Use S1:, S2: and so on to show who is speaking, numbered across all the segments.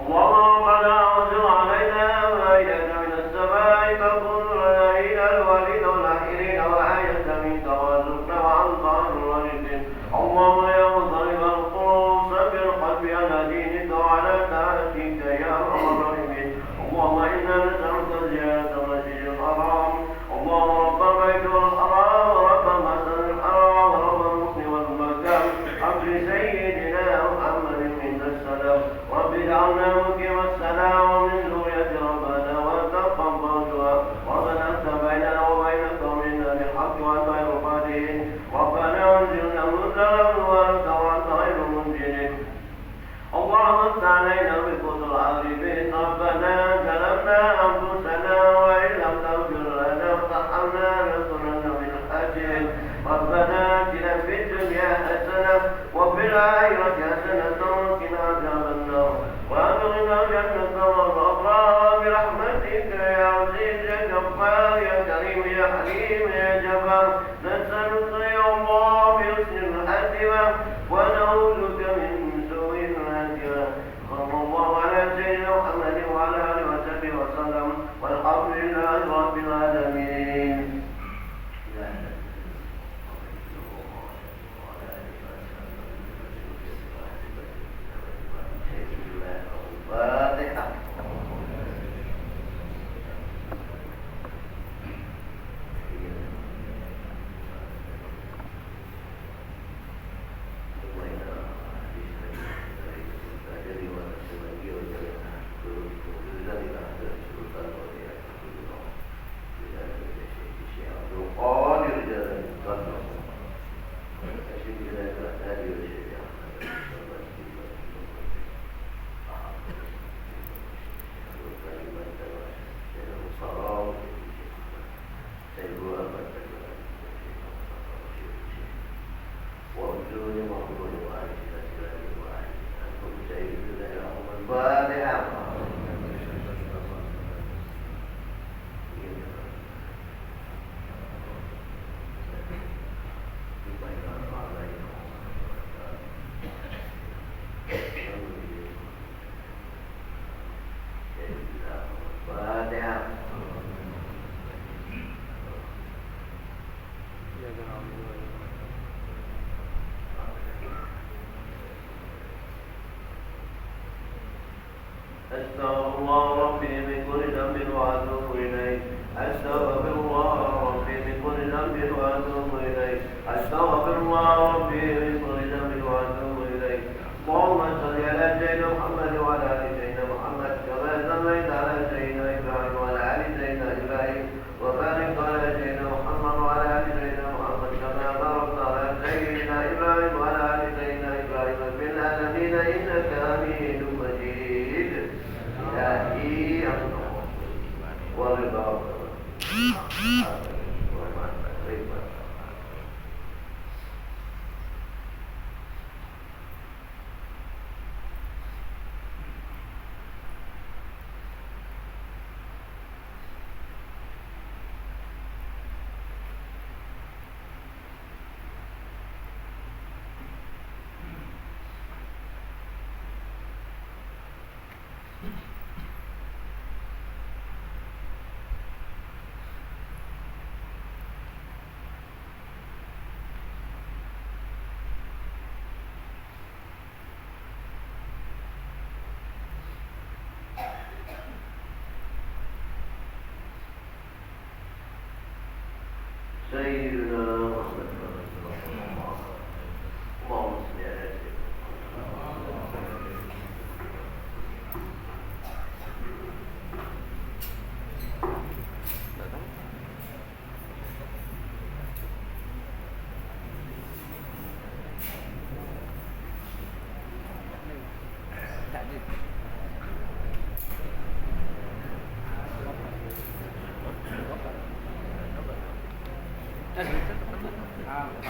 S1: اللهم ربنا انزل علينا مائدة من السماء كريم يا حليم يا جبار نسألك يا الله بحسن الخاتمة ونعوذ بك من سوء الخاتمة صلى الله على سيدنا محمد وعلى آله وصحبه وسلم والحمد لله رب العالمين. أستغفر الله ربي من كل ذنب وأتوب إليه أستغفر الله ربي من كل ذنب وأتوب إليه أستغفر الله ربي من كل ذنب وأتوب إليه اللهم صل على سيدنا محمد وعلى آل سيدنا محمد كما صليت على سيدنا إبراهيم وعلى آل سيدنا إبراهيم وبارك على سيدنا محمد وعلى آل سيدنا محمد كما باركت على سيدنا إبراهيم وعلى آل سيدنا إبراهيم في العالمين إنك حميد مجيد. إلهي ورضا سيدنا محمد اللهم صل على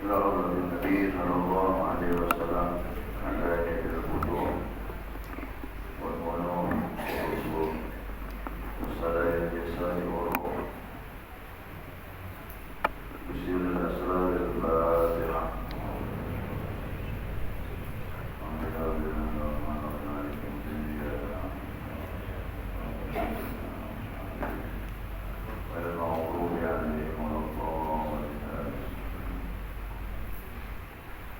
S2: النبي صلى الله عليه وسلم على يد الوضوء والمنوم والوصول والصلاة اليسار والروح بسير الأسرار الفاتحة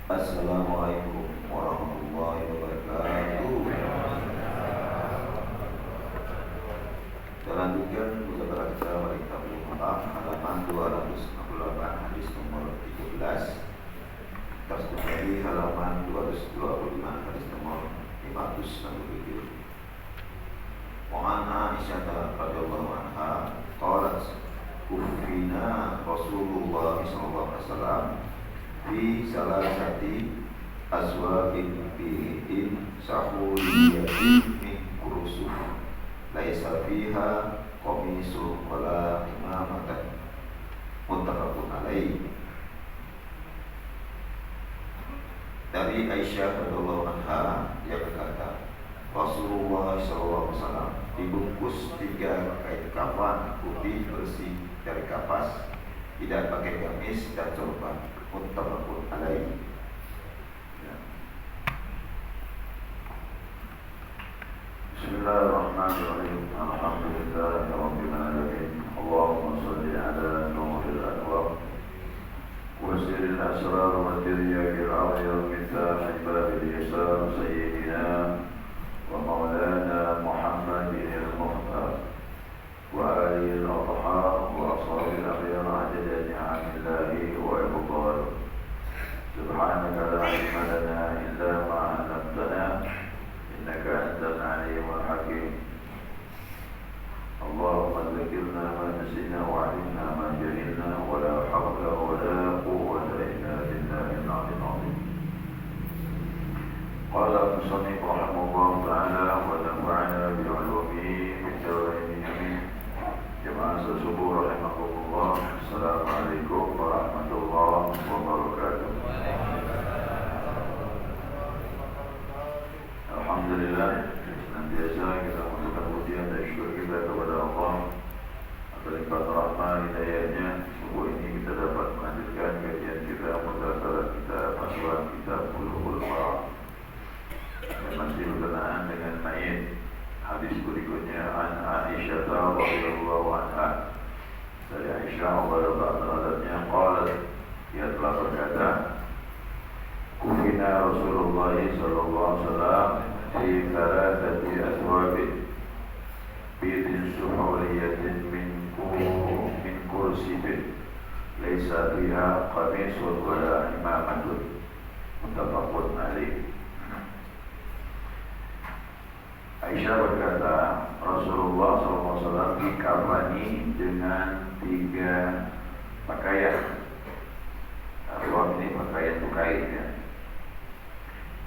S2: Assalamualaikum warahmatullahi wabarakatuh. Kita lanjutkan usaha kita pada kitab Al-Mu'tah halaman 268 hadis nomor 13. Terus lagi halaman 225 hadis nomor 567. Wa an Aisyah radhiyallahu anha qalat kufina Rasulullah sallallahu alaihi wasallam fi salasati aswabin bi'in sahuriyatin min kurusuf laisa fiha qamisun wala imamatan muttafaqun alaih. Dari Aisyah radhiyallahu anha dia berkata, Rasulullah SAW dibungkus 3 kain kafan putih bersih dari kapas, tidak pakai gamis dan sorban. Muttafaqun alaih.
S1: Bismillahirrahmanirrahim. Alhamdulillahirabbil alamin. Allahumma shalli ala nuril anwar wa sirril asrar wa tiryakil a'yar mithaq babil yasar sayyidina wa maulana Muhammadin al-Muhtar wa alihi al-athhar wa ashabil akhyar adada ni'amillahi wa ibadar. Subhanaka la ilma lana illa ma 'allamtana innaka antal alimul hakim. Allahumma dzakirna ma nasina wa 'allimna ma jahilna wa la hawla wa la quwwata illa billahil 'aliyyil 'azim. Qala al-musannif rahimahullahu ta'ala wa nafa'ana bi 'ulumihi fid darain amin. Jemaah subuh rahimakumullah. Assalamualaikum warahmatullahi wabarakatuh. Alhamdulillah, senantiasa kita mengucapkan pujian dan syukur kita kepada Allah atas limpah rahmat hidayahnya. Subuh ini kita dapat melanjutkan kajian kita, mudzakarah kita, pasuan kita, Bulughul Maram. Dan masih berkenaan dengan mayit. Hadis berikutnya an Aisyah radhiyallahu anha. Dari Aisyah radhiyallahu qalat, dia telah berkata, kufina Rasulullah sallallahu alaihi wasallam fi thalathati aswabin bidin suhuliyatin min kursibin laysa fiha qamisun wala imamatun. Muttafaqun alaih. Aisyah berkata, Rasulullah SAW dikafani dengan 3 pakaian. Aswab ini pakaian kain ya.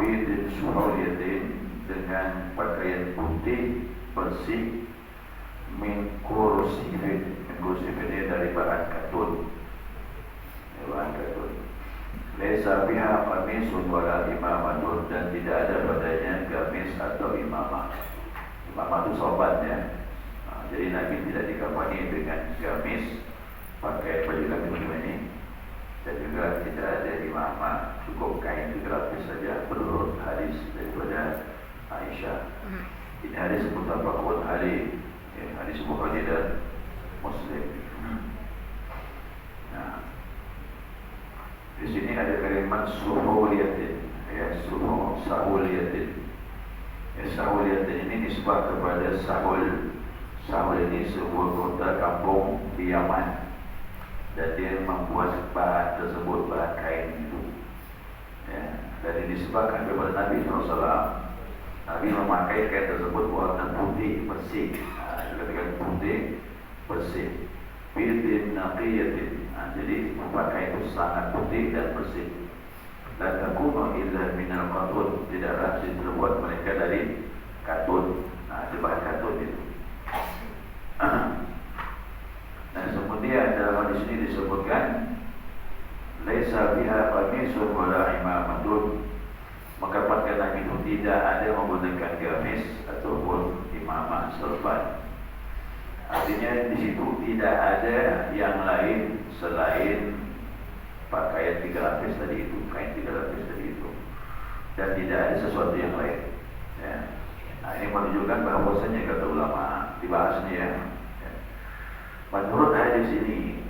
S1: Bidin suhuliyatin, dengan pakaian putih bersih, min kursifin. Min kursifin ini dari bahan katun.
S3: laisa biha qamisun wala imamatun, dan tidak ada padanya gamis atau imamah. Imamah itu sobatnya. Jadi Nabi tidak dikafani dengan gamis, pakai baju kafan ini, dan juga tidak ada imamah, cukup kain 3 lapis saja menurut hadis daripada Aisyah. Ini hadis muttafaqun alaih, hadis Bukhari dan Muslim. Nah, di sini ada kalimat suhuliyatin, sahuliyatin. Sahuliyatin ini nisbah kepada Sahul. Sahul ini sebuah kota kampung di Yaman, dan dia membuat bahan tersebut, bahan kain itu. Dan disebabkan kepada Nabi SAW. Nabi memakai kain tersebut warna putih bersih. Ketika putih bersih, bidin naqiyatin. Jadi memakai itu sangat putih dan bersih. La takunu illa minal qatun, tidaklah terbuat mereka dari katun. Bahan katun itu. Dan kemudian dalam hadis ini disebutkan laisa biha qamisun wala imamatun, maka pada Nabi itu tidak ada menggunakan gamis ataupun imamah serban. Artinya di situ tidak ada yang lain selain pakaian 3 lapis tadi itu, kain 3 lapis tadi itu, dan tidak ada sesuatu yang lain. Ini menunjukkan bahwasanya kata ulama dibahas ini menurut hadis ini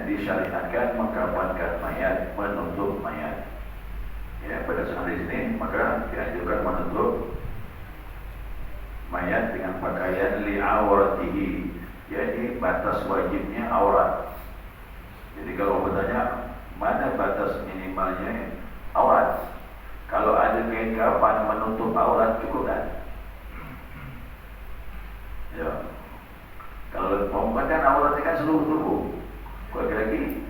S3: disyariatkan mengkafankan mayat, menutup mayat. Pada saat ini maka dianjurkan menutup mayat dengan pakaian li'auratihi, yakni batas wajibnya aurat. Jadi kalau bertanya mana batas minimalnya aurat, kalau ada kain kafan menutup aurat cukup kan? Kalau kan auratnya kan seluruh tubuh, lagi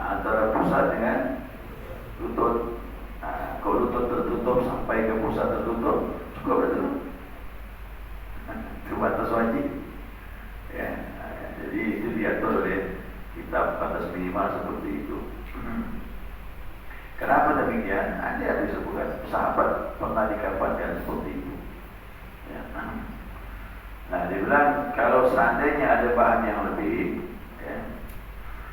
S3: antara pusat dengan lutut. Kalau lutut tertutup sampai ke pusat tertutup, cukup betul. Itu batas wajib. Jadi itu diatur oleh kitab batas minimal seperti itu. Kenapa demikian? Ada disebutkan sahabat pernah dikafankan seperti itu. Nah, dia bilang kalau seandainya ada bahan yang lebih,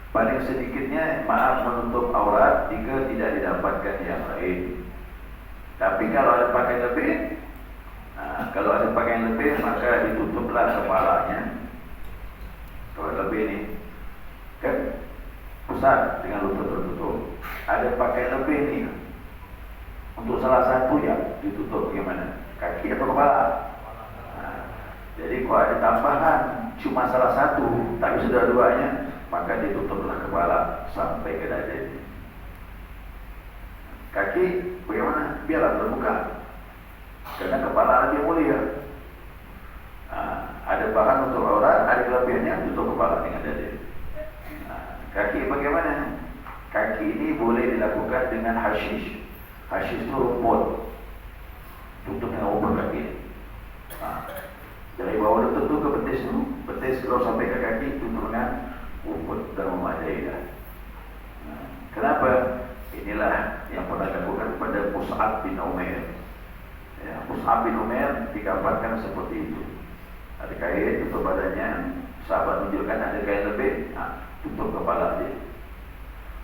S3: paling sedikitnya maaf menutup aurat jika tidak didapatkan yang lain. Tapi kalau ada pakaian lebih, kalau ada pakaian lebih maka ditutuplah kepalanya. Kalau lebih ini kan pusat dengan lutut tertutup. Ada pakaian lebih ini untuk salah satu yang ditutup bagaimana? Kaki atau kepala? Jadi kalau ada tambahan cuma salah satu, tapi sudah duanya, maka ditutuplah kepala sampai ke dada. Kaki bagaimana? Biarlah terbuka, karena kepala lagi mulia. Ada bahan untuk aurat, ada kelebihannya tutup kepala dengan dada. Kaki bagaimana? Kaki ini boleh dilakukan dengan hashish. Hashish itu rumput, tutup dengan rumput kaki. Dari bawah lutut itu ke betis itu, betis kalau sampai ke kaki tutup dengan rumput dan memadai. Kenapa? Inilah yang pernah dilakukan pada Mus'ab bin Umair. Mus'ab bin Umair dikabarkan seperti itu. Ada kain tutup badannya, sahabat tunjukkan ada kain lebih, tutup kepala dia.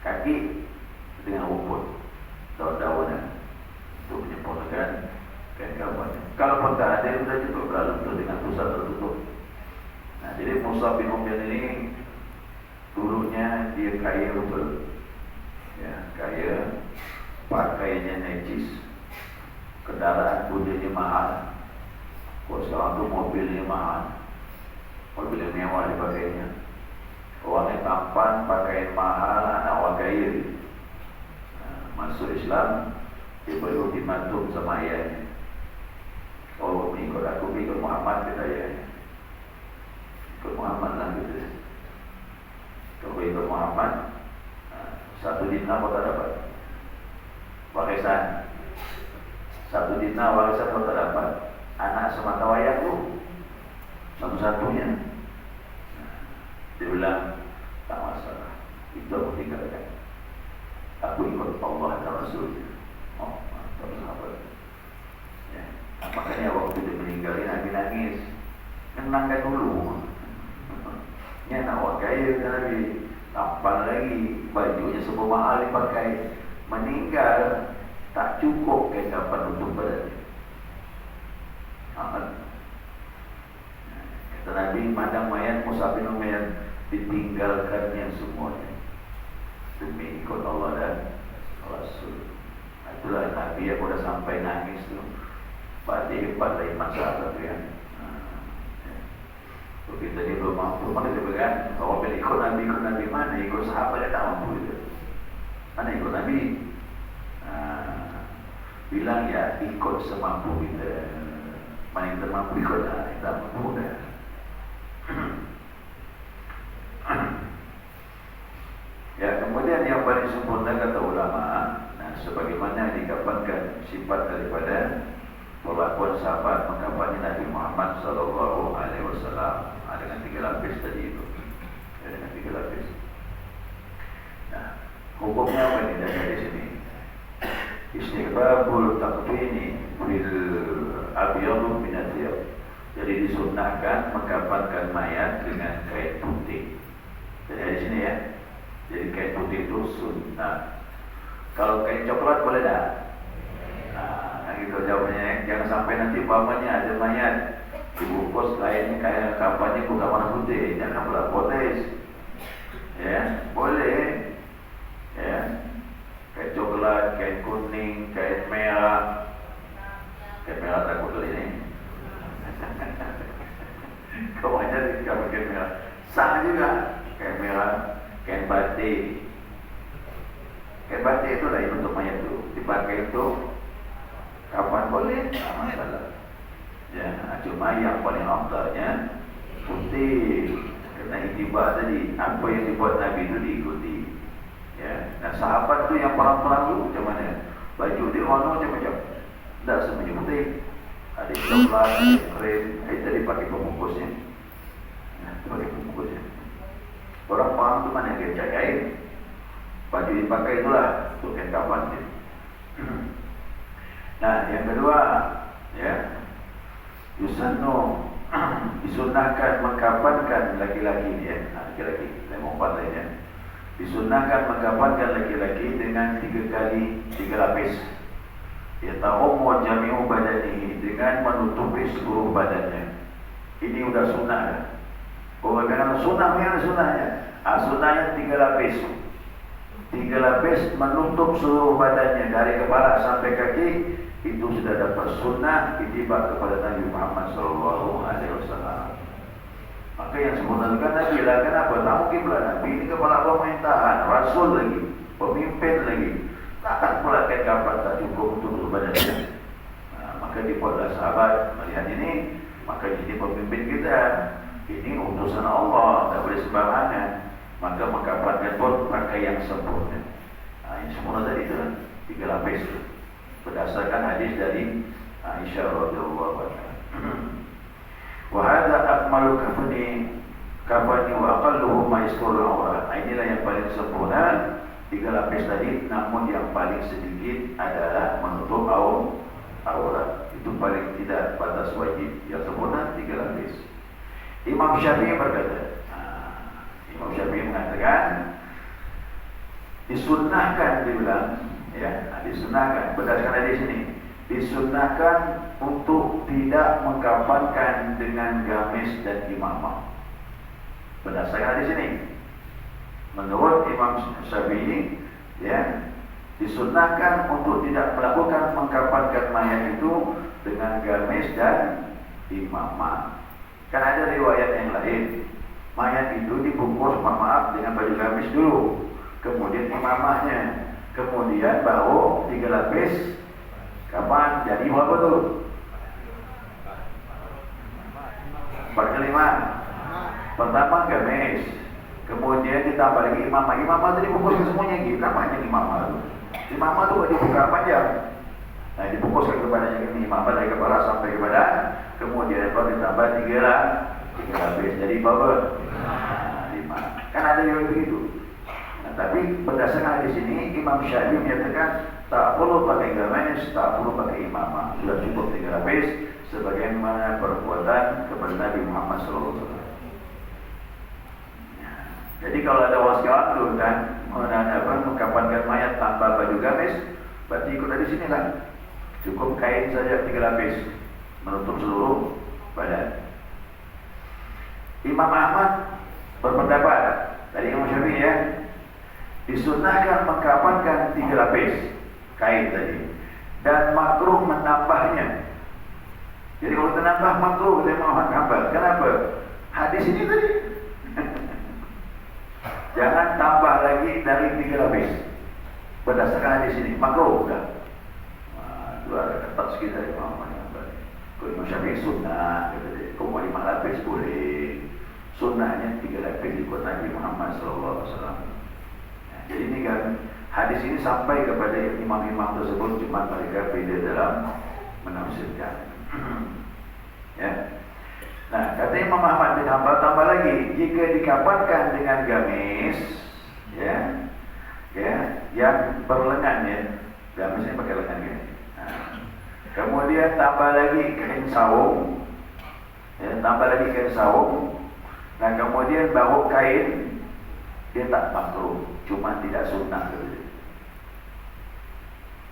S3: Kaki dengan rumput, daun-daunan untuk menyempurnakan kain kafannya. Kalau pun tak ada, sudah cukup lalu dengan pusat tertutup. Nah, jadi Mus'ab bin Umair ini dulunya dia kaya betul, kaya, pakaiannya najis, kendaraan budaya mahal. Kalau sekarang tu mobilnya mahal, mobil mewah dipakainya. Orangnya tampan, pakaian mahal, anak orang kaya. Masuk Islam, dia baru dimantuk sama ayahnya. Oh, ikut aku, ikut Muhammad, kata ayahnya. Ikut Muhammad lah gitu. Kalau ikut Muhammad, 1 dinar kau tak dapat warisan. 1 dinar warisan kau tak dapat. Anak semata wayang tu satu-satunya. Dia bilang tak masalah, itu aku tinggalkan. Aku ikut Allah dan Rasulnya. Oh, mantap sahabat. Ya. Nah, makanya waktu dia meninggal Nabi nangis. Menangkan dulu. Ya nak gaya Nabi. Tampan lagi bajunya semua mahal dipakai. Meninggal tak cukup kain kapan untuk badannya. Amat. Kata Nabi, madang mayat Mus'ab bin Umair ditinggalkannya semuanya demi ikut Allah dan Rasul. Itulah Nabi yang sudah sampai nangis tu. Berarti hebat lah iman sahabat tu kan. Kita ni belum mampu, mana dia berkan? Kalau bila ikut Nabi mana? Ikut sahabat dia tak mampu juga. Mana ikut Nabi? Bilang ya ikut semampu kita. Mana kita mampu ikut lah, kita mampu dah. Ya, kemudian yang paling sempurna kata ulama, sebagaimana dikabarkan sifat daripada perlakuan sahabat mengkabarkan Nabi Muhammad sallallahu alaihi wasallam dengan 3 lapis tadi itu. Dengan 3 lapis. Nah, hukumnya apa ini dari sini? Istighbabul taqwini bil abyad min athiyab. Jadi disunnahkan mengkafankan mayat dengan kain putih. Jadi di sini ya. Jadi kain putih itu sunnah. Kalau kain coklat boleh tak? Nah, gitu jawabannya. Jangan sampai nanti umpamanya ada mayat dibungkus kainnya kain kafannya bukan warna putih, jangan pula potes. Ya, boleh. Ya. Kain coklat, kain kuning, kain merah. Kain merah takut kali ini. Kau aja di kain merah. Sah juga kain merah, kain batik. Kain batik itu lah untuk mayat itu. Dipakai itu kapan boleh? Tak masalah. Ya, cuma yang paling afdalnya putih. Kena itibar tadi, apa yang dibuat Nabi itu diikuti. Ya, nah sahabat tu yang perang-perang tu macam mana? Baju dia warna macam-macam. Tak semuanya putih. Ada coklat, ada krem. Tadi pakai pembungkusnya. Pakai pembungkusnya. Orang perang tu mana dia cari air? Baju dipakai itulah untuk kain kafan dia. Nah, yang kedua, ya, yusannu disunnahkan mengkafankan laki-laki dia. Laki-laki, lemong lainnya. Disunnahkan mengkafankan laki-laki dengan 3 lapis. Yata'ummu jami'u badanihi, dengan menutupi seluruh badannya. Ini sudah sunnah dah. Orang kata sunnah, yang sunnahnya. Sunnahnya 3 lapis. 3 lapis menutup seluruh badannya dari kepala sampai kaki. Itu sudah dapat sunnah ittiba kepada Nabi Muhammad sallallahu alaihi wasallam. Maka yang sempurna kan Nabi lah, kenapa? Tak mungkin pula Nabi ini kepala pemerintahan, Rasul lagi, pemimpin lagi. Takkan pula kain kafan tak cukup untuk badannya. Maka dibuatlah sahabat melihat ini, maka jadi pemimpin kita. Ini utusan Allah, tak boleh sembarangan. Maka mengkafankan pun pakai yang sempurna. Yang sempurna tadi itu 3 lapis itu. Berdasarkan hadis dari Aisyah radhiyallahu anha. Wa hadza akmalu kafani wa aqalluhu ma yasturul awrat. Inilah yang paling sempurna 3 lapis tadi, namun yang paling sedikit adalah menutup aurat. Itu paling tidak batas wajib. Yang sempurna 3 lapis. Imam Syafi'i berkata, Imam Syafi'i mengatakan disunnahkan, dibilang ya, disunnahkan berdasarkan hadis ini, disunnahkan untuk tidak mengkafankan dengan gamis dan imamah. Berdasarkan hadis ini, menurut Imam Syafi'i, ya, disunnahkan untuk tidak melakukan mengkafankan mayat itu dengan gamis dan imamah. Kan ada riwayat yang lain, mayat itu dibungkus, maaf, dengan baju gamis dulu, kemudian imamahnya, kemudian baru 3 lapis kapan jadi berapa tu? 4/5. Pertama gamis, kemudian ditambah lagi imamah. Imamah tadi bungkus semuanya gitu. Namanya imamah tu. Imamah tu dibuka panjang. Nah, dibungkuskan kepadanya imamah dari kepala sampai ke badan, kemudian baru ditambah 3 lapis. Jadi berapa? 5. Kan ada yang begitu. Tapi berdasarkan berdasarkan hadis ini Imam Syafi'i menyatakan tak perlu pakai gamis, tak perlu pakai imamah, sudah cukup 3 lapis sebagaimana perbuatan kepada Nabi Muhammad SAW. Jadi kalau ada wasiat tu kan mengkafankan mayat tanpa baju gamis, berarti ikut dari sini lah. Cukup kain saja 3 lapis menutup seluruh badan. Imam Ahmad berpendapat dari Imam Syafi'i ya, disunahkan mengkafankan 3 lapis kain tadi dan makruh menambahnya. Jadi kalau menambah makruh dari Imam Ahmad. Kenapa? Hadis ini tadi. Jangan tambah lagi dari 3 lapis. Berdasarkan hadis ini makruh dah. Dua ketat sikit dari Imam Ahmad. Kalau Imam Syafi'i sunnah, kata dia. Kau mau 5 lapis boleh. Sunnahnya 3 lapis ikut Nabi Muhammad SAW. Jadi ini kan hadis ini sampai kepada imam-imam tersebut, cuma mereka beda dalam menafsirkan. Ya. Nah, kata Imam Ahmad bin Hanbal tambah lagi, jika dikafankan dengan gamis, ya, yang berlengan ya, gamis ini pakai lengan ya. Nah, kemudian tambah lagi kain sarung, ya, tambah lagi kain sarung. Nah, kemudian baru kain, dia tak makruh, cuma tidak sunnah.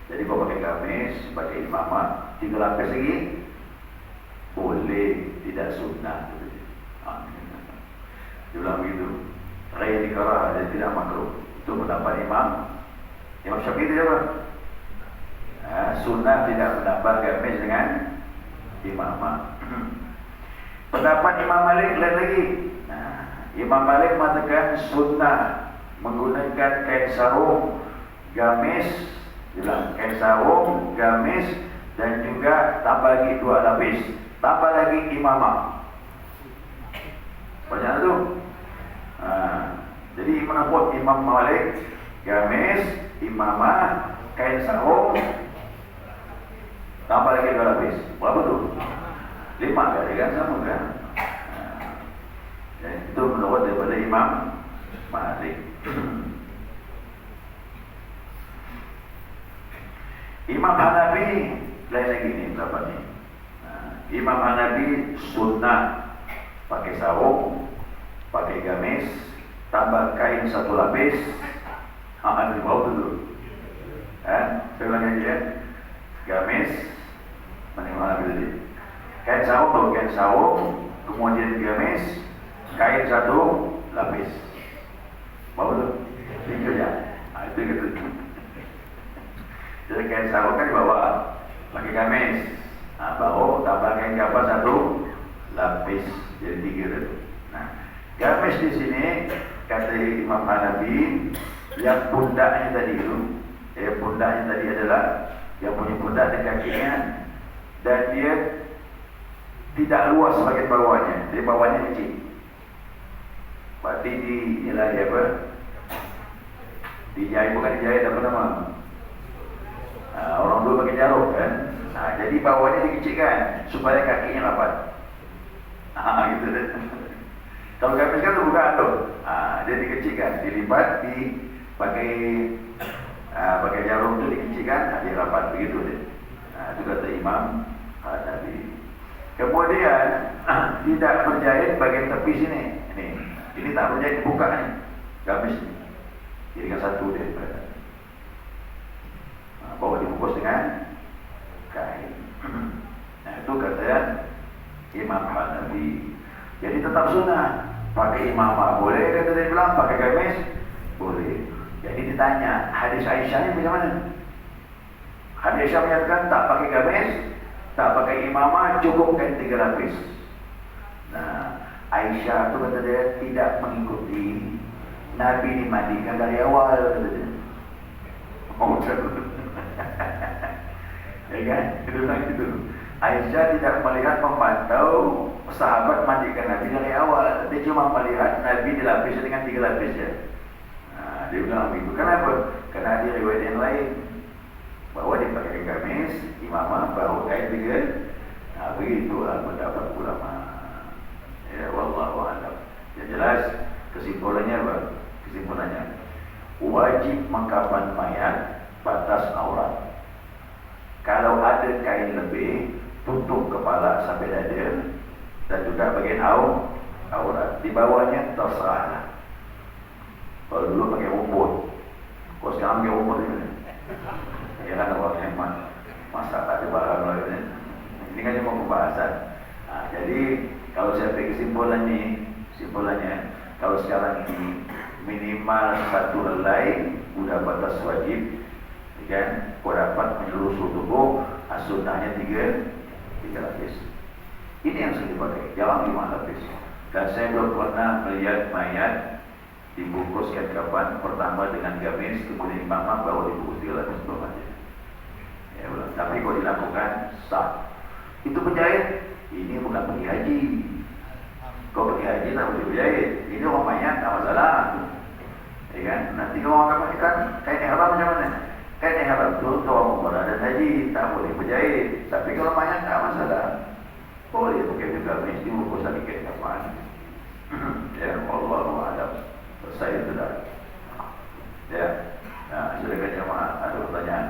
S3: Jadi kalau pakai gamis, pakai imamah, 3 lapis lagi, boleh, tidak sunnah. Dia bilang begitu. Raya dikarah, dia tidak makruh. Itu pendapat Imam Syafi'i itu apa? Sunnah tidak menambah gamis dengan imamah. Pendapat Imam Malik lain lagi. Imam Malik mengatakan sunnah menggunakan kain sarung, gamis, bilang kain sarung, gamis dan juga tambah lagi 2 lapis, tambah lagi imamah. Banyak tu. Jadi menurut Imam Malik, gamis, imamah, kain sarung, tambah lagi 2 lapis. Berapa tu? 5 kali kan, sama kan? Itu menurut daripada Imam Malik. Imam Hanafi lain lagi ni pendapat ni. Imam Hanafi sunnah pakai sarung, pakai gamis, tambah kain 1 lapis. Ada di bawah tu. Saya ulang lagi ya. Gamis, mana Imam Hanafi tadi? Kain sarung tu, kain sarung, kemudian gamis, kain 1 lapis. Bawa tu? 3 je. Itu kata. Jadi kain sarung kan dibawa, pakai gamis. Baru tambah kain kapal 1 lapis. Jadi 3 tu. Nah, gamis di sini kata Imam Hanafi, yang pundaknya tadi itu, pundaknya tadi adalah yang punya pundak dan kakinya, dan dia tidak luas bagian bawahnya, jadi bawahnya kecil. Berarti inilah dia apa? Dijahit, bukan dijahit, apa nama? Orang dulu pakai jarum kan? Jadi bawahnya dikecilkan supaya kakinya rapat. Gitu deh. Kalau gamis kan tu bukan tu. Dia dikecilkan, dilipat, pakai jarum tu dikecilkan, dia rapat begitu deh. Itu kata Imam Hanafi. Kemudian tidak berjahit bagian tepi sini. Ini tak berjahit, dibuka ni gamis ni. Jadikan 1 dia. Bawa dibungkus dengan kain. Itu kata Imam Hanafi. Jadi tetap sunnah. Pakai imamah boleh, kata dia bilang. Pakai gamis boleh. Jadi ditanya, hadis Aisyah ni macam mana? Hadis Aisyah menyatakan tak pakai gamis, tak pakai imamah, cukup kain 3 lapis. Nah, Aisyah tu kata dia tidak mengikuti Nabi dimandikan dari awal, kata dia. Ya kan? Dia bilang gitu. Aisyah tidak melihat, memantau sahabat mandikan Nabi dari awal. Dia cuma melihat Nabi dilapis dengan 3 lapis ya. Dia bilang begitu. Kenapa? Karena ada riwayat yang lain bahwa dia pakai gamis, imamah, baru kain 3. Begitulah pendapat ulama. Ya, wallahu a'lam. Yang jelas kesimpulannya apa? Kesimpulannya wajib mengkapan mayat batas aurat. Kalau ada kain lebih, tutup kepala sampai dada dan juga bagian aurat. Di bawahnya terserah. Kalau dulu pakai rumput, kalau sekarang pakai rumput ini, ya kan orang hemat, masa tak ada barang lagi. Ini kan cuma pembahasan. Nah, jadi kalau saya ambil kesimpulannya, kalau sekarang ini minimal 1 helai udah batas wajib, kan? Kau dapat menyelusuh tubuh, sunnahnya 3 lapis. Ini yang sering dipakai, jangan 5 lapis. Dan saya belum pernah melihat mayat dibungkus kain kafan pertama dengan gamis, kemudian imamah baru dibungkus 3 lapis belum aja. Ya ulang. Tapi kalau dilakukan sah. Itu penjahit, ini bukan pergi haji. Kau pergi haji tak boleh berjahit. Ini orang mayat tak masalah. Ya kan? Nanti kalau orang akan pakai kain ihram macam mana? Kain ihram tu orang umrah dan haji tak boleh berjahit. Tapi kalau mayat tak masalah. Boleh pakai juga gamis dibungkus lagi kain kafan. Ya Allah a'lam. Saya sudah. Ya. Nah, silakan jemaah ada pertanyaan.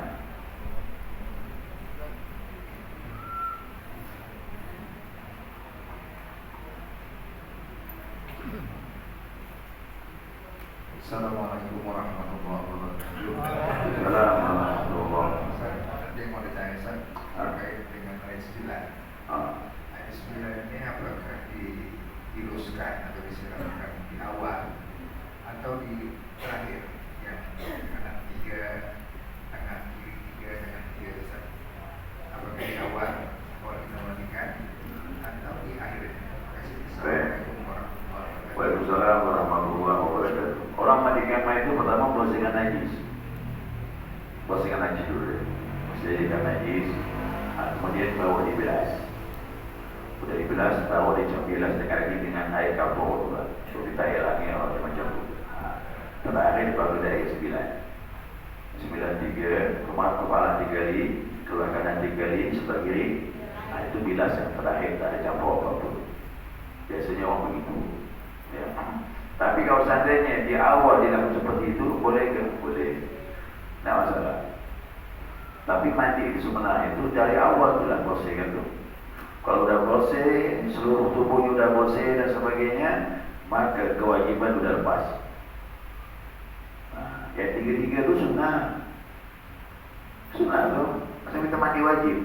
S4: Assalamualaikum warahmatullahi wabarakatuh.
S3: Assalamualaikum.
S4: Ada yang mau ditanya Ustaz terkait dengan ayat 9. Ayat 9 ini apakah diluruskan atau disilakan di awal atau di terakhir? Ya, kanan 3, tangan kiri 3, tangan 3 Ustaz. Apakah di awal kita mandikan atau di akhir? Terima kasih. Assalamualaikum warahmatullahi wabarakatuh.
S3: Waalaikumsalam warahmatullahi wabarakatuh. Orang mandi kemah itu pertama bersihkan najis. Bersihkan najis dulu. Bersihkan najis. Kemudian bawa dibilas. Sudah dibilas, bawa dicembilas dengan air kapur. So kita hilangi macam itu. Terakhir baru dari 9. 9 3, kepala 3 kali, keluar kanan 3 kali, sebelah kiri. Itu bilas yang terakhir, tak ada campur apapun. Biasanya orang begitu. Ya. Tapi kalau seandainya di awal dia lakukan seperti itu, boleh ke? Boleh. Tak masalah. Tapi mandi itu sebenarnya itu dari awal sudah bersih kan tu. Kalau sudah bersih, seluruh tubuhnya sudah bersih dan sebagainya, maka kewajiban sudah lepas. Nah, yang 3 itu sunnah. Sunnah tu, macam kita mandi wajib.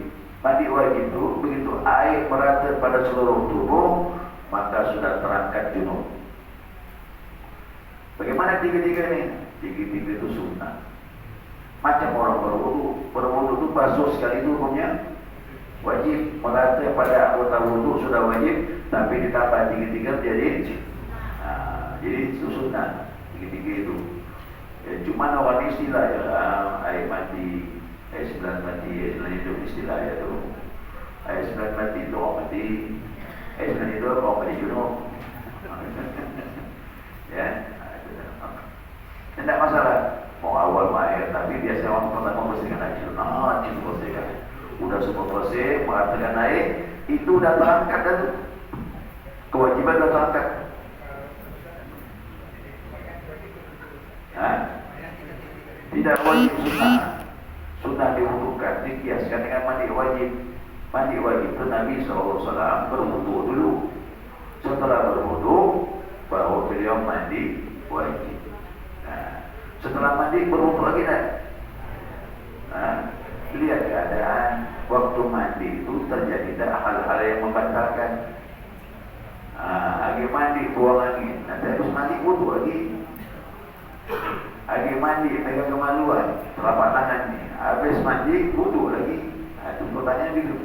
S3: Mandi wajib tu begitu air merata pada seluruh tubuh, maka sudah terangkat junub. Bagaimana 3 ni? 3 itu sunnah. Macam orang berwudu tu basuh sekali tu hukumnya wajib. Merata pada anggota wudu sudah wajib, tapi ditambah 3 jadi itu sunnah. 3 itu. Ya, cuma orang istilah ya, air mati, air 9 mati, air 9 hidup istilah ya tu. Air 9 mati itu orang mati, air 9 hidup orang mati junub. Ya. Tidak masalah. Mau awal air, tapi biasa orang pertama bersihkan air. Najis bersihkan. Udah semua bersih, meratakan air, itu dah terangkat dah tu. Kewajiban dah terangkat. Tidak wajib sunnah. Sunnah diwudukan, dikiaskan dengan mandi wajib. Mandi wajib itu Nabi SAW berwudu dulu. Setelah berwudu, baru beliau mandi wajib. Setelah mandi berwudu lagi dah. Lihat keadaan waktu mandi itu terjadi hal-hal yang membatalkan. Lagi mandi buang angin, nanti habis mandi wudu lagi. Lagi mandi pegang kemaluan, telapak tangan ni, habis mandi wudu lagi. Itu pertanyaan gitu.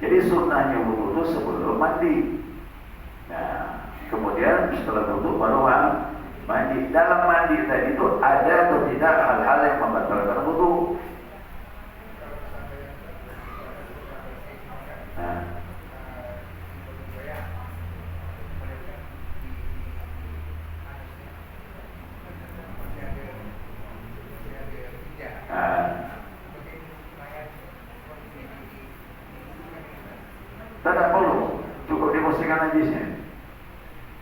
S3: Jadi sunnahnya wudu itu sebelum mandi. Kemudian setelah wudu baru mandi. Dalam mandi tadi itu ada atau tidak hal-hal yang membatalkan wudu? Tak perlu, cukup dibersihkan najisnya.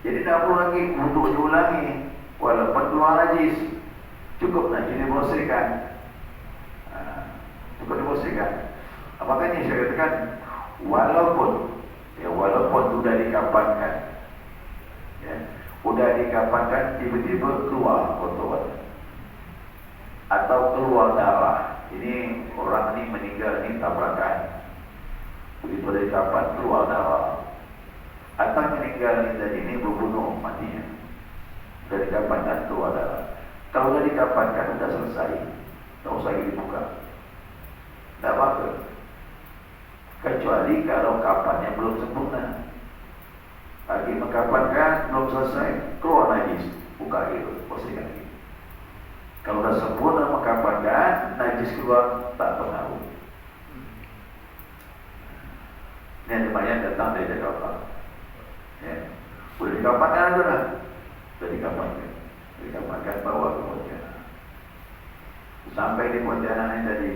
S3: Jadi tak perlu lagi wudu diulangi, walaupun keluar najis. Cukup membolehkan. Makanya saya katakan walaupun sudah dikapankan, ya, sudah dikapankan tiba-tiba keluar kotoran atau keluar darah. Ini orang ini meninggal ini tabrakan, begitu dikapan keluar darah, atau meninggal ini tadi ini berbunuh matinya, sudah dikapankan keluar darah. Kalau sudah dikapankan sudah selesai, tak usah lagi dibuka, tak apa-apa. Kecuali kalau kapannya belum sempurna, lagi mengkapankan belum selesai, keluar najis, buka itu, bersihkan lagi. Kalau sudah sempurna mengkapankan, najis keluar tak pengaruh. Ini lumayan datang dari Jakarta. Ya, sudah dikapankan sudah, dikapankan bawa ke Pontianak. Sampai di Pontianak ini tadi.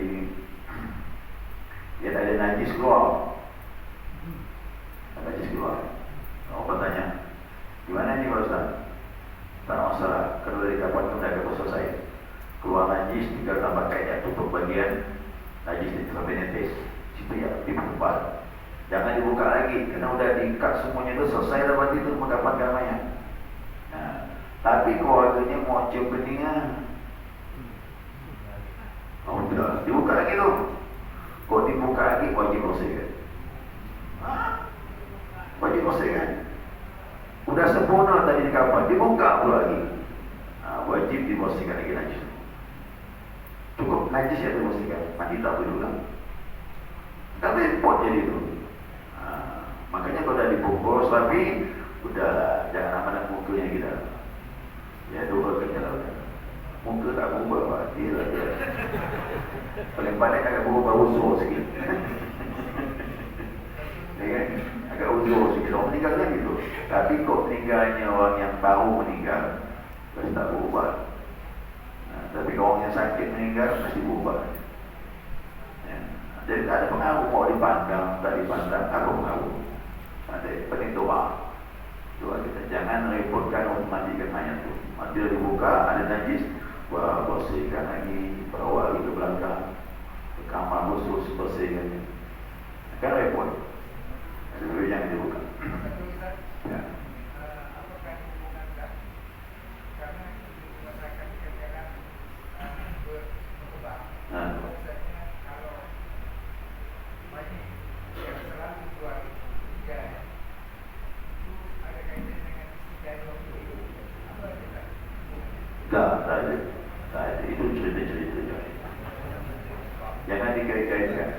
S3: Dia ada najis keluar. Najis keluar. Orang bertanya, gimana ini Pak Ustaz? Tak masalah, kalau dari kapan pun dah selesai. Keluar najis, tinggal tambah kain tutup bagian najis itu sampai netes. Situ ya, dibuka. Jangan dibuka lagi, karena udah diikat semuanya itu selesai dapat itu mendapat gamanya. Nah, tapi keluarganya mau cium keningan. Oh, udah dibuka lagi tuh. Kok dibuka lagi wajib bersihkan. Wajib bersihkan. Udah sempurna tadi dikapan, dibuka pula lagi. Wajib dibersihkan lagi najis. Cukup najis ya dibersihkan, mandi tak boleh ulang. Tak repot jadi itu. Makanya kalau dah dibungkus tapi udah jangan amanah mukanya kita. Ya dua kecelakaan. Muka tak berubah Pak, dia lah dia. Paling pandai agak berubah uzur sikit. Ya kan? Agak uzur sikit. Orang meninggal kan gitu. Tapi kok meninggalnya orang yang baru meninggal, pasti tak berubah. Tapi kalau orang yang sakit meninggal, pasti berubah. Ya. Jadi tak ada pengaruh. Mau dipandang, tak dipandang, apa pengaruh? Ada penting doa. Doa kita. Jangan repotkan untuk mandikan mayat itu. Mati dah dibuka, ada najis, bersihkan lagi, bawa lagi ke belakang, ke kamar khusus, bersihkan. Kan repot. Jadi jangan dibuka. Ya.
S4: Apakah hubungankah karena merasakan kegiatan berubah? Misalnya kalau banyak yang selalu keluar tiga, itu ada kaitan dengan tiga waktu itu. Apa kita?
S3: Tak ada. Itu cerita-cerita. Jangan dikait-kaitkan.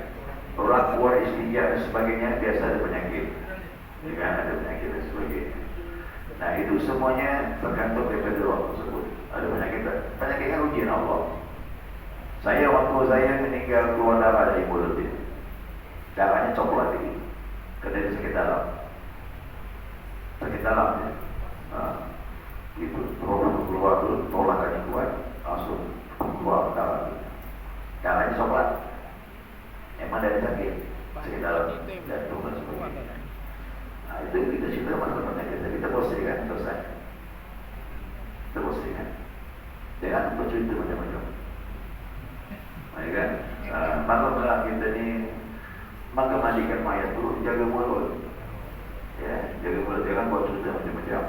S3: Orang keluar istinja dan sebagainya biasa ada penyakit. Ya kan, ada penyakit dan sebagainya. Nah itu semuanya tergantung daripada orang tersebut. Ada penyakit. Penyakit kan ujian Allah. Waktu saya meninggal keluar darah dari mulut dia. Darahnya coklat ini. Kerana dia sakit dalam. Sakit dalam ya. Itu problem keluar dulu, tolakannya kuat, langsung keluar darah. Darahnya coklat. Emang dari sakit dalam jantung dan sebagainya. Nah itu kita cerita masalah penyakit. Kita bersihkan selesai. Kita bersihkan. Jangan bercerita macam-macam. Ya kan? Maka kita ni maka mandikan mayat dulu, jaga mulut. Ya, jaga mulut, jangan buat cerita macam-macam.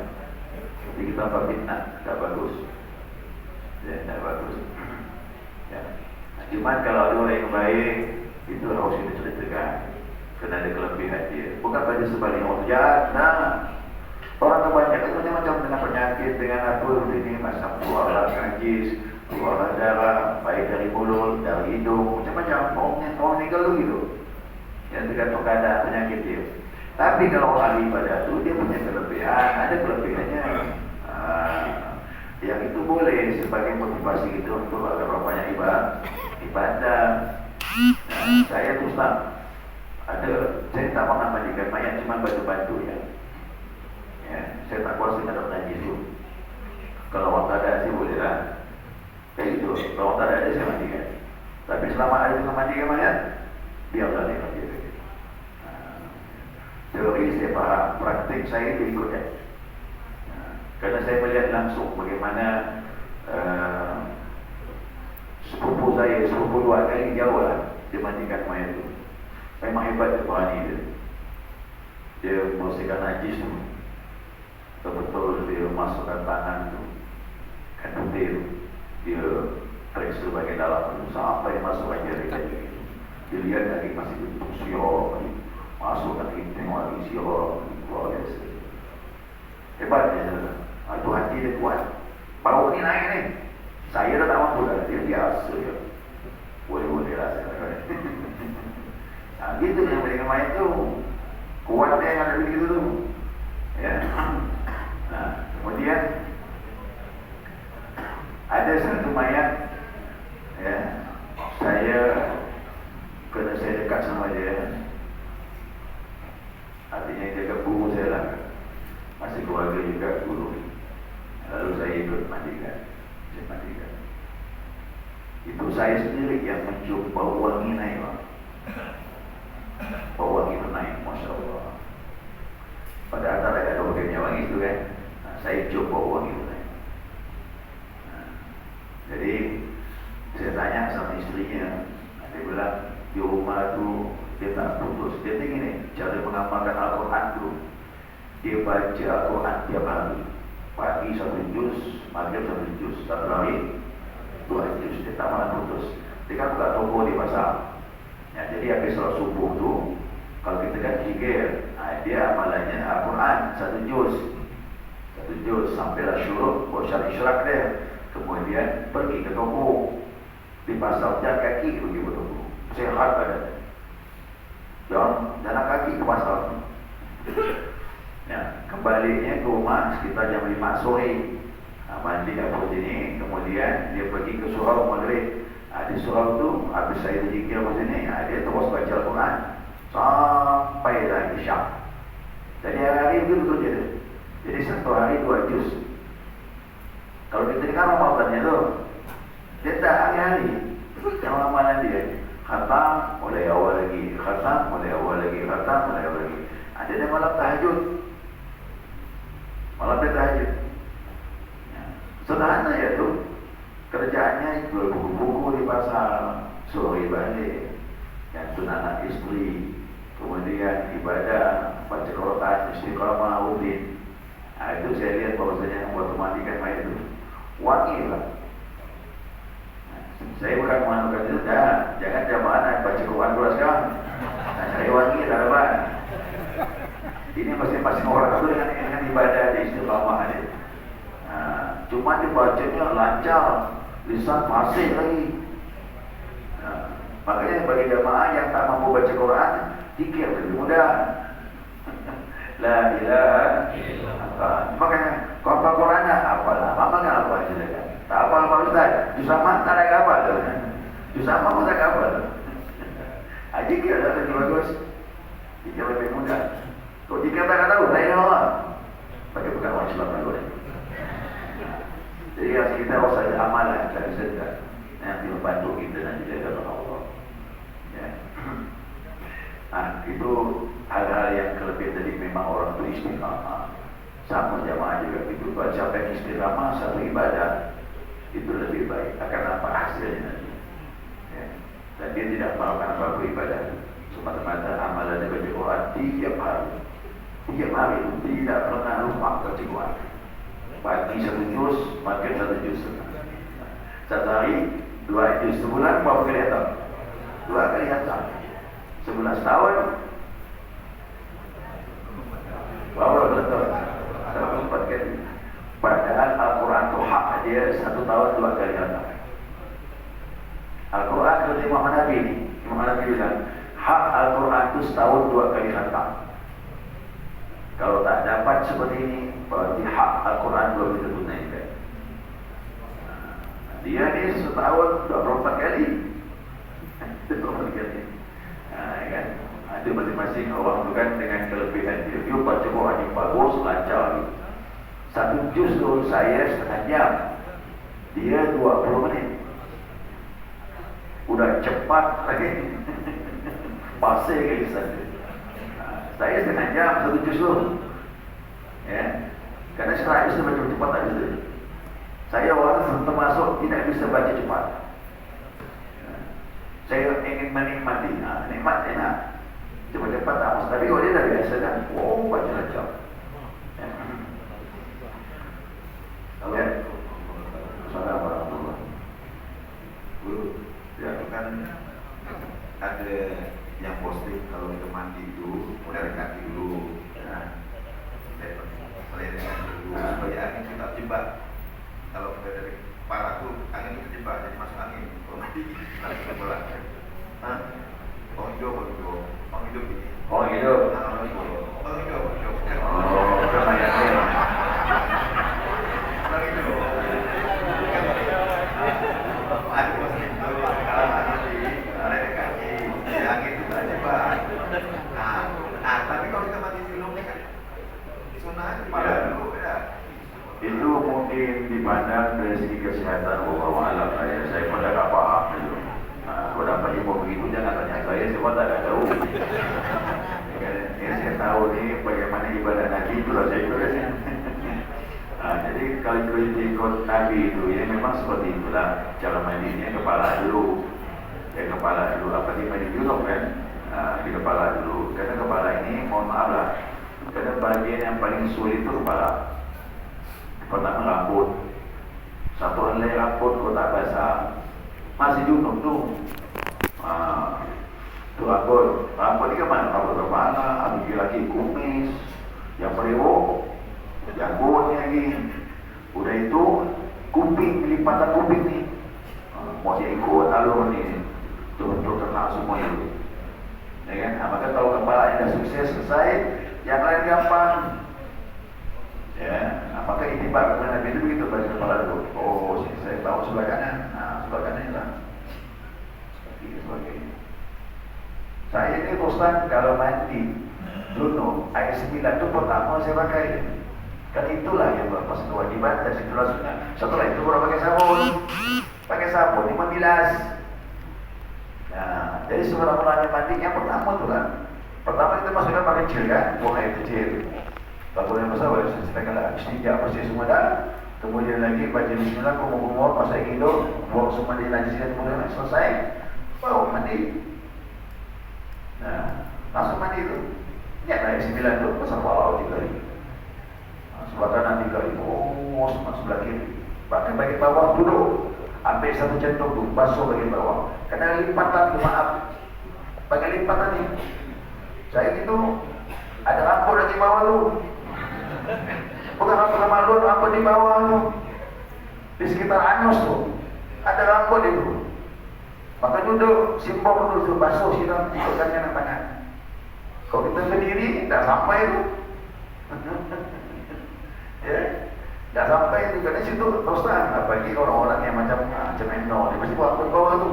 S3: Jadi kita fitnah, tak bagus. Ya, tak bagus. Ya. Cuma kalau ada orang yang baik, itu harus kita ceritakan. Kerana ada kelebihan dia. Bukan pada sebaliknya orang jahat. Nah, orang kebanyakan macam-macam dengan penyakit, dengan apa ini macam keluar najis, keluar darah, baik dari mulut, dari hidung, macam-macam. Orang meninggal tu gitu. Yang tergantung keadaan penyakit dia. Tapi kalau ahli ibadah itu dia punya kelebihan, ada kelebihannya. Yang itu boleh sebagai motivasi kita untuk agar banyak ibadah. Saya tu Ustaz, saya tak pernah mandikan mayat, cuma bantu-bantu ya. Saya tak kuasa nak najis tu. Kalau orang tak ada sih boleh lah. Kayak gitu. Kalau orang tak ada saya mandikan. Tapi selama ada yang mandikan mayat, biarlah dia mandikan. Teori saya faham, praktik saya itu ikut ya. Kerana saya melihat langsung bagaimana sepupu saya, sepupu dua kali jauh lah. dia mandikan mayat itu. Memang hebat dia berani dia. Dia bersihkan najis tu. Betul-betul dia masukkan tangan tu, kan putih tu, dia periksa bagian dalam tu sampai masuk aja dia. Dia lihat lagi masih bentuk siok, masukkan lagi, tengok lagi siok, luar biasa. Hebat dia. Itu hati dia kuat. Bau ni naik ni. Saya dah tak mampu dah. Dia biasa je. Boleh-boleh lah saya. Gitu yang mereka main tu. Kuat dia yang ada begitu tu. Ya. Kemudian ada satu mayat, ya, saya dekat sama dia. Artinya dia dekat guru saya lah. Masih keluarga juga guru. Lalu saya ikut mandikan. Saya mandikan. Itu saya sendiri yang mencium bau wangi naik. Bau wangi naik, Masya Allah. Pada atas ada bagiannya wangi itu kan. Saya cium bau wangi naik. Jadi saya tanya sama istrinya. Dia bilang di rumah tu dia tak putus. Dia tinggi ni cara mengamalkan Al-Quran tu. Dia baca Al-Quran tiap hari. Pagi 1 juz, maghrib 1 juz, satu hari 2 juz. Dia tak malah putus. Dia kan buka toko di pasar. Ya, jadi habis solat subuh tu, kalau kita kan zikir, dia amalannya Al-Quran 1 juz. 1 juz sampailah syuruk, buat syar'i syarak dia. Kemudian pergi ke toko. Di pasar jalan kaki pergi ke toko. Sehat badan. Jalan kaki ke pasar. Ya, kembalinya ke rumah sekitar jam 5 sore. Mandi dapur sini, kemudian dia pergi ke surau maghrib. Di surau tu, habis saya berzikir ke sini, dia terus baca Al-Quran sampai dah isyak. Jadi hari-hari begitu je dia. Jadi satu hari 2 juz. Kalau kita dengar amalannya tu, dia tak hari-hari. Yang amalan dia khatam mulai awal lagi, khatam mulai awal lagi, khatam mulai awal lagi. Ada dia malam tahajud. Malam dia tahajud. Ya. Sederhana ya tu. Kerjaannya jual buku-buku di pasar, sore balik, yang tu anak isteri, kemudian ibadah, baca Quran, istiqamah, udin. Itu saya lihat bahwasanya waktu mandikan mayat itu wangi lah. Saya bukan menganukan itu, jangan jamaah baca Quran dulu sekarang. Saya wangi tak apa. Ini masing-masing orang itu dengan ibadah di istiqamah dia. Cuma dibacanya lancar, lisan fasih lagi. Makanya bagi jamaah yang tak mampu baca Quran, zikir lebih mudah. La ilaha illallah. Makanya kau hafal Quran apalah, mama kan apa aja kan. Tak apa Ustaz, juz amat tak ada apa tu. Juz amat pun tak ada apa. Zikir dah lebih bagus. Zikir lebih mudah. Kalau zikir tak tahu, lain Allah. Pakai bukan wajib lalu. Jadi harus kita harus ada amalan dari sedekah yang membantu kita nanti dari Allah. Ya. Itu hal-hal yang kelebihan tadi memang orang itu istiqamah. Sama jamaah juga itu. Kalau siapa yang istiqamah satu ibadah itu lebih baik. Akan apa hasilnya nanti. Ya. Dan dia tidak melakukan apa-apa ibadah. Semata-mata amalan dia baca Quran tiap hari. Tiap hari itu tidak pernah lupa baca Quran. Pagi 1 juz, maghrib 1 juz. Satu hari 2 juz. Sebulan berapa kali hatam? 2 kali hatam. Sebulan setahun berapa tahun? 4 kali. Padahal Al-Quran itu hak dia 1 tahun 2 kali hatam. Al-Quran itu Imam Hanafi ni. Imam Hanafi bilang hak Al-Quran itu setahun 2 kali hatam. Kalau tak dapat seperti ini, berarti hak Al-Quran belum kita tunaikan. Dia ni setahun 24 kali. 24 kali. Kan? Itu masing-masing orang tu kan dengan kelebihan dia. Dia baca Quran yang bagus, lancar. 1 juz tu saya setengah jam. Dia 20 menit. Udah cepat lagi. Pasir ke lisan dia. Saya setengah jam 1 juz tu. Ya. Karena saya bisa baca cepat tak bisa. Saya orang termasuk tidak bisa baca cepat. Saya ingin menikmati, nikmat enak. Cepat-cepat amas. Tapi kalau dia dah biasa kan, baca lancar. Ya. Assalamualaikum warahmatullahi wabarakatuh.
S2: Guru, ya kan ada yang positif kalau kita mandi itu dari kaki dulu, ya, dari kaki dulu supaya angin kita jebak. Kalau kita dari kepala tuh angin kita jebak, jadi masuk angin. Kalau mandi langsung ke bola. Orang hidup ini.
S3: Oh hidup.
S2: Orang hidup.
S3: Kebayangnya.
S2: Orang hidup. Ada positif tuh kalau mandi dari kaki, angin itu tak jebak. Tapi kalau kita mandi sebelumnya kan sunnah kepala dulu ya.
S3: Itu mungkin dipandang dari segi kesehatan wallahu a'lam. Saya pun tak paham itu. Kalau dapat ilmu begitu jangan tanya saya pun tak tahu. Yang saya tahu ni bagaimana ibadah Nabi itulah saya tulis. Jadi kalau ikut Nabi itu ya memang seperti itulah cara mandinya, kepala dulu. Kepala dulu apa di mandi junub kan? Di kepala dulu. Karena kepala ini mohon maaf lah. Karena bagian yang paling sulit itu kepala. Pertama rambut. Satu helai rambut kau tak basah, masih junub tu. Tu rambut ni ke mana? Rambut ke mana? Ada lagi kumis, yang periuk, janggut lagi. Udah itu kuping, lipatan kuping ni. Masih ikut alur ni, betul-betul kena semua itu. Ya kan? Maka kalau kepala anda sukses selesai, yang lain gampang. Ya, maka itibar kepada Nabi itu begitu pada kepala dulu. Oh, saya tahu sebelah kanan. Sebelah kanan lah. Seperti sebagainya. Saya ini Ustaz kalau mandi junub air 9 itu pertama saya pakai. Kan itulah yang berpas kewajiban dan itulah sunnah. Setelah itu baru pakai sabun. Pakai sabun 5 bilas. Nah, jadi sebelum mulanya mandi yang pertama tu lah. Pertama kita masukkan pakai kecil kan, buang air kecil. Tak boleh besar, boleh setelah istinja bersih semua dah. Kemudian lagi baca bismillah, kumur-kumur, pasal hidup, buang semua di najis dan kemudian selesai, baru mandi. Nah, langsung mandi tu. Ingat air 9 tu, pasal walau 3 kali. Sebelah kanan 3 kali, sebelah kiri. Bahkan bagian bawah duduk, ambil satu centong tu, basuh bagian bawah. Kerana lipatan tu, maaf, bagian lipatan ni. Saya gitu, ada rambut lagi bawah tu. Bukan rambut malu, rambut di bawah tu. Di sekitar anus tu ada rambut itu. Maka duduk, simbol dulu tu, basuh siram, ikutkan dengan tangan. Kalau kita berdiri, tak sampai tu. Ya, tak sampai tu. Kerana situ terus terang, apalagi orang-orang yang macam Endo, dia mesti buat bawah tu.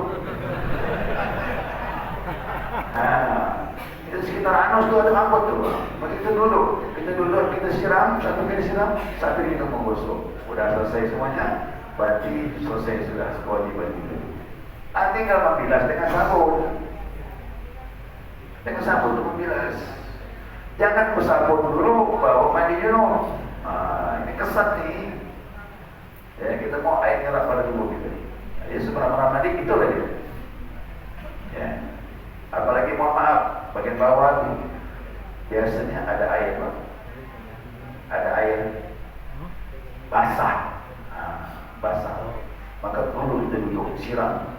S3: Di sekitar anus tu ada rambut tu. Maka kita duduk, kita siram, satu kali siram, satu kali kita menggosok. Sudah selesai semuanya, berarti selesai sudah kewajiban kita. Tinggal membilas dengan sabun. Dengan sabun tu membilas. Jangan bersabun dulu, baru mandi junub. Ini kesat ni. Ya, kita mau air nyerap pada tubuh kita. Jadi sebenarnya mandi itu lagi. Ya. Apalagi mohon maaf, bagian bawah tu biasanya ada air, Pak. Ada air basah. Basah. Maka perlu kita duduk siram.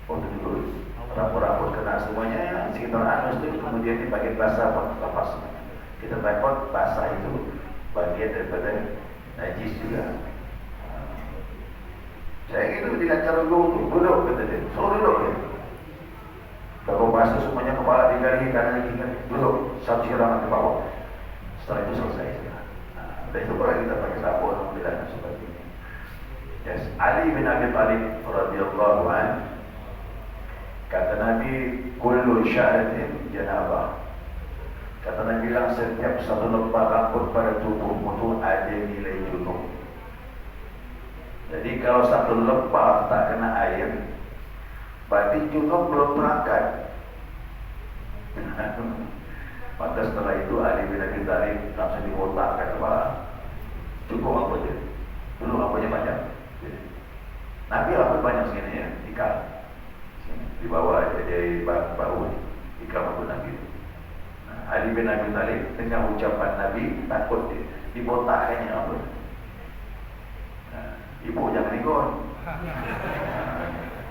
S3: Untuk duduk rambut-rambut kena semuanya sekitar anus tu, kemudian di bagian basah lepas semuanya. Kita dapat basah itu bagian daripada najis juga. Saya gitu dengan cara duduk kata dia. Suruh duduk ya. Kalau basuh semuanya kepala digali, kanan kiri duduk, satu siraman ke bawah. Setelah itu selesai. Dan itu baru kita pakai sabun, alhamdulillah dan sebagainya. Yes. Ali bin Abi Thalib radhiyallahu anhu kata Nabi, kullu sya'ratin janabah. Kata Nabi bilang setiap satu lembar rambut pada tubuhmu itu ada nilai junub. Jadi kalau satu lembar tak kena air, berarti junub belum berangkat. Maka setelah itu Ali bin Abi Thalib langsung diotakkan kepala. Cukup apa je? Dulu rambutnya banyak. Nabi rambut banyak segini ya, ikat. dibawa dari bahu ikram Abu Nabi. Ali bin Abi Thalib dengan ucapan Nabi takut dibotakkannya apa? Ibu jangan ikut.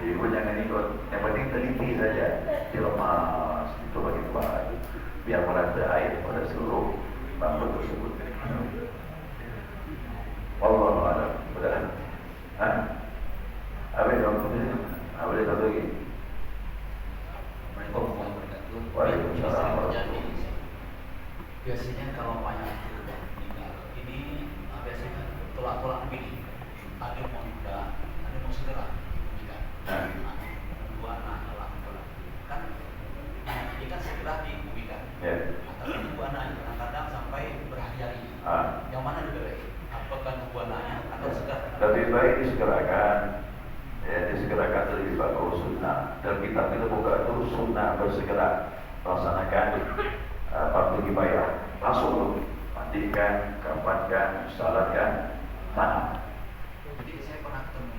S3: Ibu jangan ikut. Yang penting teliti saja, dilemas, itu bagi baju, biar merata air pada seluruh bangku tersebut. Wallahu a'lam. Betul? Apa yang apa dia satu lagi?
S5: Waalaikumsalam warahmatullahi. Biasanya kalau mayat itu meninggal, ini biasanya tolak-tolak begini. Ada mau muda, ada mau segera menikah. Dua anaknya lah tolak. Kan ini kan segera dibumikan. Tapi dua anaknya kadang-kadang sampai berhari-hari. Yang mana lebih baik? Apakah dua anaknya atau segera?
S3: Lebih baik disegerakan. Ya, disegerakan lebih bagus sunnah. Dan kitab kita buka itu sunnah bersegera laksanakan fardu kifayah. Langsung mandikan, kafankan, salatkan, tanam.
S5: Jadi saya pernah ketemu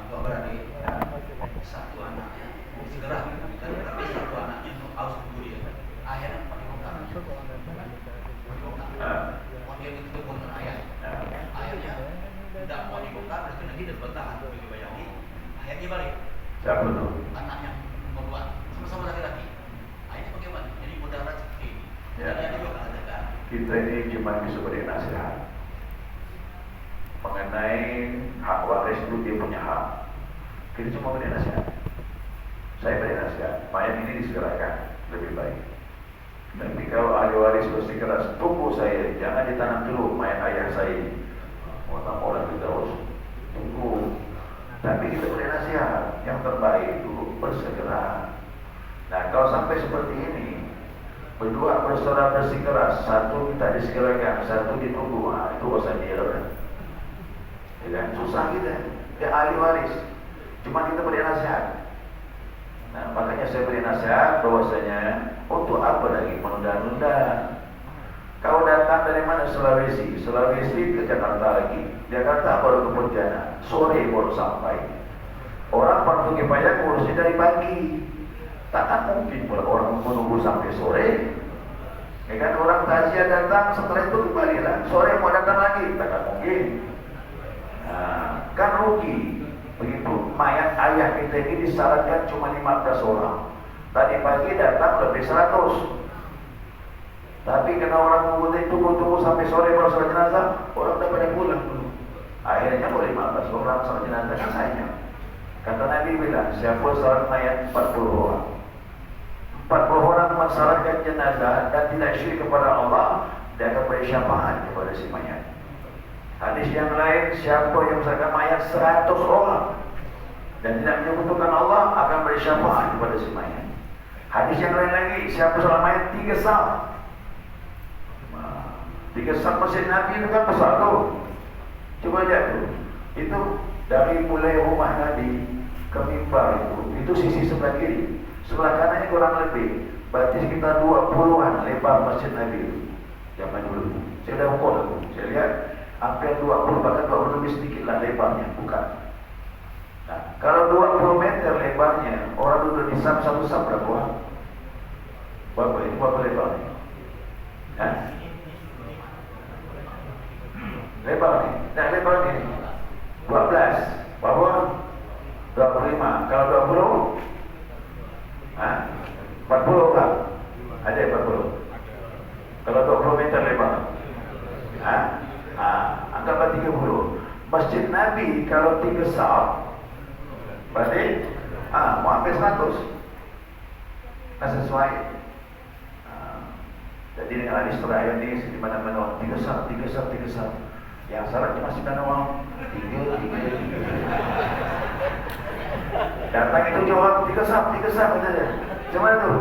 S5: dua beradik, satu anaknya segera tapi satu anaknya harus tunggu dia. Akhirnya pakai kontak. Dia itu dengan ayah. Ayahnya tidak mau dibongkar, berarti nanti dia bertahan bagi bayani. Akhirnya balik.
S3: Siapa itu?
S5: Anaknya nomor 2, sama-sama laki-laki. Akhirnya bagaimana? Jadi mudarat seperti ini. Dia juga mengatakan.
S3: Kita ini cuma bisa beri nasihat mengenai hak waris itu, dia punya hak. Kita cuma beri nasihat. Saya beri nasihat. Mayat ini disegerakan lebih baik. Tapi kalau ahli waris bersikeras, tunggu saya, jangan ditanam dulu mayat ayah saya ini. Orang kita harus tunggu. Tapi kita beri nasihat, yang terbaik itu bersegera. Nah, kalau sampai seperti ini, berdua bersorak bersikeras, satu minta disegerakan, satu ditunggu, itu urusan dia kan. Ya kan? Susah kita, dia ahli waris. Cuma kita beri nasihat. Nah, makanya saya beri nasihat bahwasanya untuk apa lagi menunda-nunda? Kau datang dari mana? Sulawesi ke Jakarta lagi. Jakarta baru ke Pontianak, sore baru sampai. Orang fardu kifayah ngurusnya dari pagi. Takkan mungkin pula orang menunggu sampai sore. Ya kan, orang takziah datang, setelah itu kembali lah. Sore mau datang lagi, takkan mungkin. Nah, kan rugi. Begitu, mayat ayah kita ini disyaratkan cuma 15 orang. Tadi pagi datang lebih 100. Tapi karena orang mengutai tunggu sampai sore baru salat jenazah, orang udah pada pulang dulu. Akhirnya boleh 15 orang salat jenazah kan sayang. Kata Nabi bilang, siapa salat mayat 40 orang. 40 orang mensalatkan jenazah dan tidak syirik kepada Allah, dia akan beri syafaat kepada si mayat. Hadis yang lain, siapa yang mensalatkan mayat 100 orang dan tidak menyekutukan Allah akan beri syafaat kepada si mayat. Hadis yang lain lagi, siapa salat mayat 3 saf. 3 saf masjid Nabi itu kan besar tuh. Coba lihat tuh. Itu dari mulai rumah Nabi ke mimbar itu sisi sebelah kiri. Sebelah kanannya kurang lebih berarti sekitar 20-an lebar masjid Nabi itu. Zaman dulu. Saya dah ukur tuh. Saya lihat hampir 20, bahkan 20 lebih sedikit lah lebarnya, bukan. Nah, kalau 20 meter lebarnya, orang duduk di saf satu saf berapa orang? Berapa lebarnya? Hah? Lebar nih, nah lebar nih 12, bawah 25, kalau 20 40 orang, ada 40. Kalau 20 meter lebar anggaplah 30. Masjid Nabi kalau 3 saf berarti mau hampir 100. Nah, sesuai. Jadi dengan hadis terakhir ini di mana-mana 3 saf. Yang salat cuma 9 orang. 3. Datang itu jawab 3 saf kata dia. Cuma itu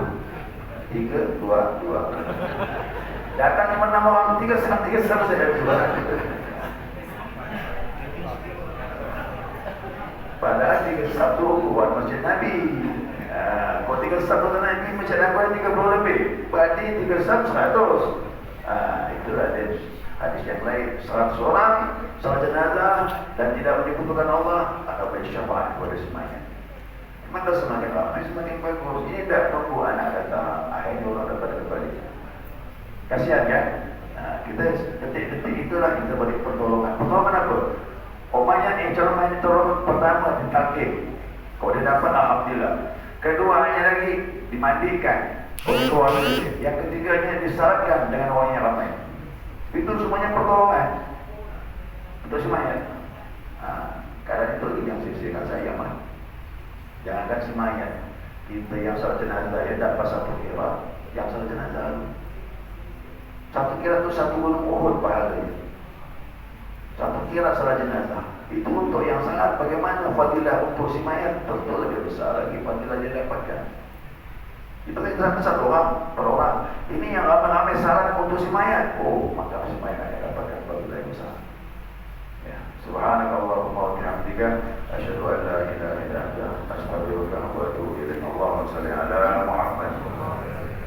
S3: 3, 2. Datang cuma 6 orang, 3 saf saja jual. Padahal 3 saf itu buat masjid Nabi. Kalau 3 saf kata Nabi masjid Nabi 30 lebih. Berarti 3 saf 100. Itulah dia. Hadis yang lain, 100 orang salat jenazah dan tidak menyekutukan Allah akan beri syafaat kepada si mayat. Maka semakin ramai semakin bagus. Ini tidak tunggu anak datang, akhirnya orang dapat kembali. Kasihan kan? Nah, kita detik-detik itulah kita beri pertolongan. Pertolongan apa? Umpamanya instrumen pertolongan pertama ditakib. Kalau dia dapat, alhamdulillah. Keduanya lagi dimandikan oleh keluarga. Yang ketiganya disyaratkan dengan orang yang ramai. Itu semuanya pertolongan. Itu semuanya. Nah, karena itu yang sisikan saya mah. Jangankan semuanya. Kita yang salat jenazah ya dapat satu kira, yang salat jenazah satu kira itu satu gunung Uhud pahalanya. Satu kira salat jenazah itu untuk yang sangat bagaimana fadilah untuk si mayat tentu lebih besar lagi fadilah dia dapatkan. Itu kan satu orang per orang. Ini yang ramai-ramai syarat untuk si mayat. Oh, maka si mayat akan dapatkan fadilah yang besar. Ya, subhanakallahumma wa bihamdika asyhadu an la ilaha